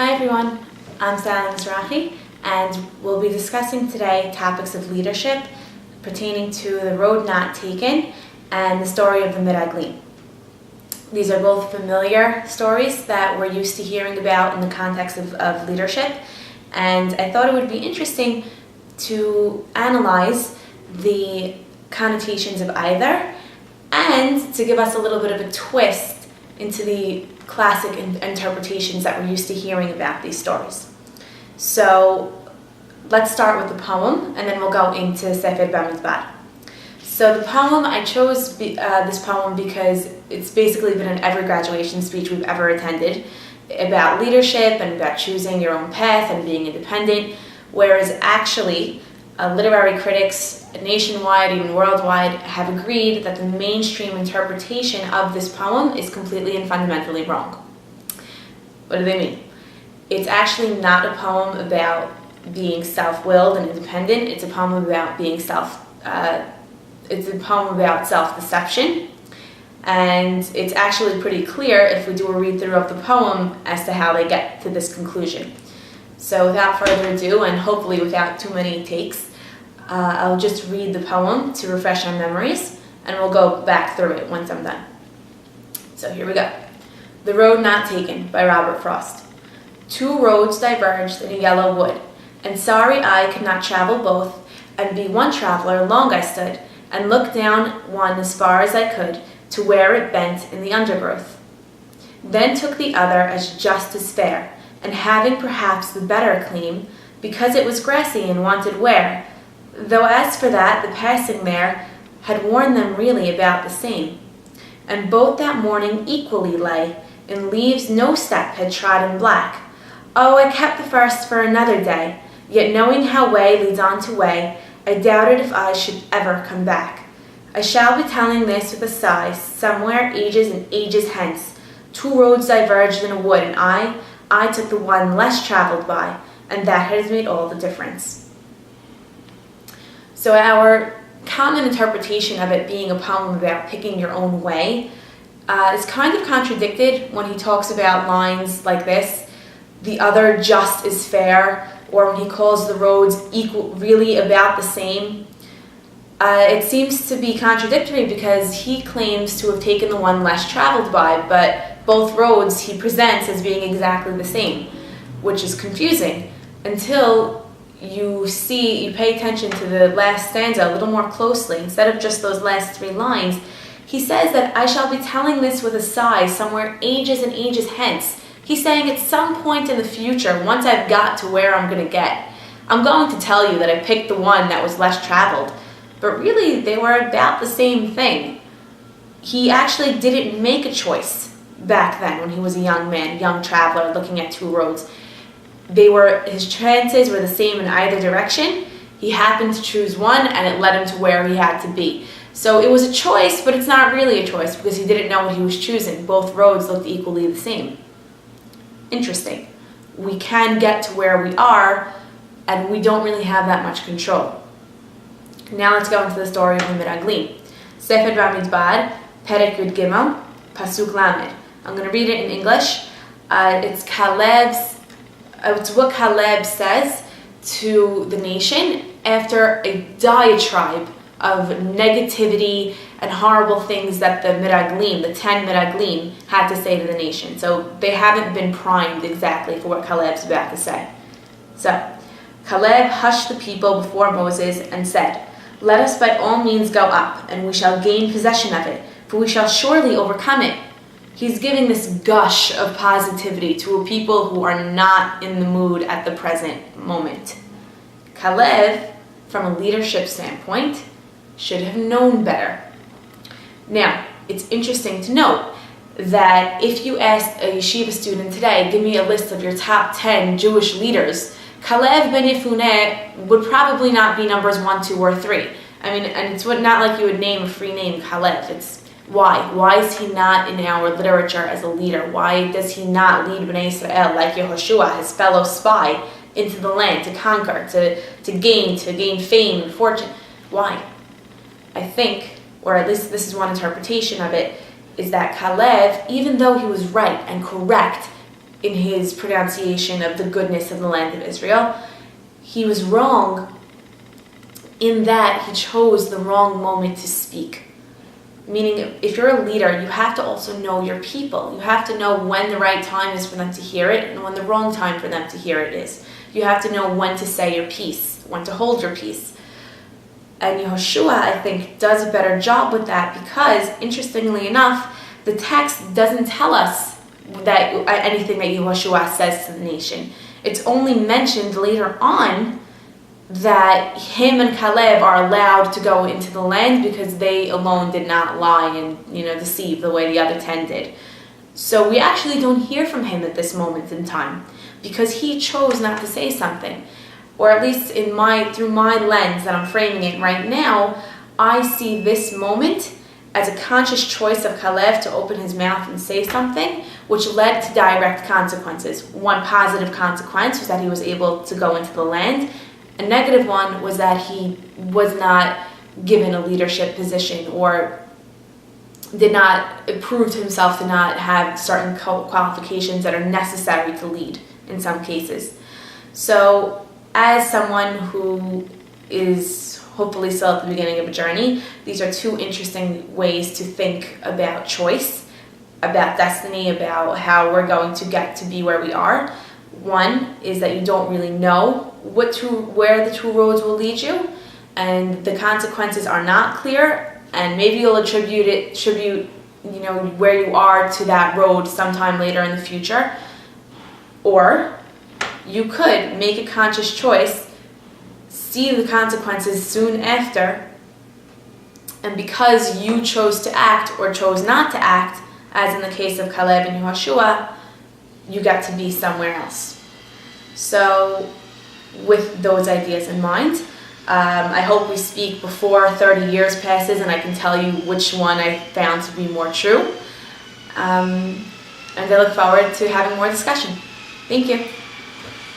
Hi everyone, I'm Sally Mizrahi, and we'll be discussing today topics of leadership pertaining to the road not taken and the story of the Hamiragleem. These are both familiar stories that we're used to hearing about in the context of leadership, and I thought it would be interesting to analyze the connotations of either and to give us a little bit of a twist into the classic interpretations that we're used to hearing about these stories. So let's start with the poem, and then we'll go into Sefer Bamidbar. So the poem, I chose this poem because it's basically been in every graduation speech we've ever attended about leadership and about choosing your own path and being independent, whereas actually literary critics nationwide, even worldwide, have agreed that the mainstream interpretation of this poem is completely and fundamentally wrong. What do they mean? It's actually not a poem about being self-willed and independent. It's a poem about being self-deception, and it's actually pretty clear if we do a read-through of the poem as to how they get to this conclusion. So without further ado, and hopefully without too many takes, I'll just read the poem to refresh our memories, and we'll go back through it once I'm done. So here we go. The Road Not Taken by Robert Frost. Two roads diverged in a yellow wood, and sorry I could not travel both, and be one traveler long I stood, and looked down one as far as I could, to where it bent in the undergrowth. Then took the other as just as fair, and having perhaps the better claim, because it was grassy and wanted wear, though as for that, the passing there had worn them really about the same. And both that morning equally lay, in leaves no step had trodden black. Oh, I kept the first for another day, yet knowing how way leads on to way, I doubted if I should ever come back. I shall be telling this with a sigh, somewhere ages and ages hence. Two roads diverged in a wood, and I took the one less traveled by, and that has made all the difference. So our common interpretation of it being a poem about picking your own way is kind of contradicted when he talks about lines like this, the other just is fair, or when he calls the roads equal, really about the same. It seems to be contradictory because he claims to have taken the one less traveled by, but both roads he presents as being exactly the same, which is confusing until you pay attention to the last stanza a little more closely. Instead of just those last three lines, he says that I shall be telling this with a sigh somewhere ages and ages hence. He's saying at some point in the future, once I've got to where I'm going to get, I'm going to tell you that I picked the one that was less traveled. But really, they were about the same thing. He actually didn't make a choice back then when he was a young man, young traveler looking at two roads. His chances were the same in either direction. He happened to choose one, and it led him to where he had to be. So it was a choice, but it's not really a choice because he didn't know what he was choosing. Both roads looked equally the same. Interesting. We can get to where we are, and we don't really have that much control. Now let's go into the story of the Hamiragleem. Sefer Bamidbar, Perek Yud Gimel, Pasuk Lamed. I'm going to read it in English. It's what Caleb says to the nation after a diatribe of negativity and horrible things that the Hamiragleem, the 10 Hamiragleem, had to say to the nation. So they haven't been primed exactly for what Caleb's about to say. So, Caleb hushed the people before Moses and said, "Let us by all means go up, and we shall gain possession of it, for we shall surely overcome it." He's giving this gush of positivity to a people who are not in the mood at the present moment. Caleb, from a leadership standpoint, should have known better. Now, it's interesting to note that if you asked a yeshiva student today, give me a list of your top 10 Jewish leaders, Caleb ben Yefuneh would probably not be numbers 1, 2, or 3. I mean, and it's not like you would name a free name Caleb. It's why? Why is he not in our literature as a leader? Why does he not lead Bnei Israel like Yehoshua, his fellow spy, into the land to conquer, to gain fame and fortune? Why? I think, or at least this is one interpretation of it, is that Caleb, even though he was right and correct in his pronunciation of the goodness of the land of Israel. He was wrong in that he chose the wrong moment to speak. Meaning, if you're a leader, you have to also know your people. You have to know when the right time is for them to hear it and when the wrong time for them to hear it is. You have to know when to say your piece, when to hold your peace. And Yehoshua, I think, does a better job with that because, interestingly enough, the text doesn't tell us that anything that Yehoshua says to the nation. It's only mentioned later on that him and Caleb are allowed to go into the land because they alone did not lie and deceive the way the other 10 did. So we actually don't hear from him at this moment in time because he chose not to say something. Or at least through my lens that I'm framing it right now, I see this moment as a conscious choice of Caleb to open his mouth and say something, which led to direct consequences. One positive consequence was that he was able to go into the land. A negative one was that he was not given a leadership position or did not prove to himself to not have certain qualifications that are necessary to lead in some cases. So as someone who is hopefully still at the beginning of a journey, these are two interesting ways to think about choice, about destiny, about how we're going to get to be where we are. One is that you don't really know where the two roads will lead you, and the consequences are not clear, and maybe you'll attribute where you are to that road sometime later in the future. Or you could make a conscious choice, see the consequences soon after, and because you chose to act or chose not to act, as in the case of Caleb and Yehoshua, you got to be somewhere else. So with those ideas in mind, I hope we speak before 30 years passes and I can tell you which one I found to be more true. And I look forward to having more discussion. Thank you.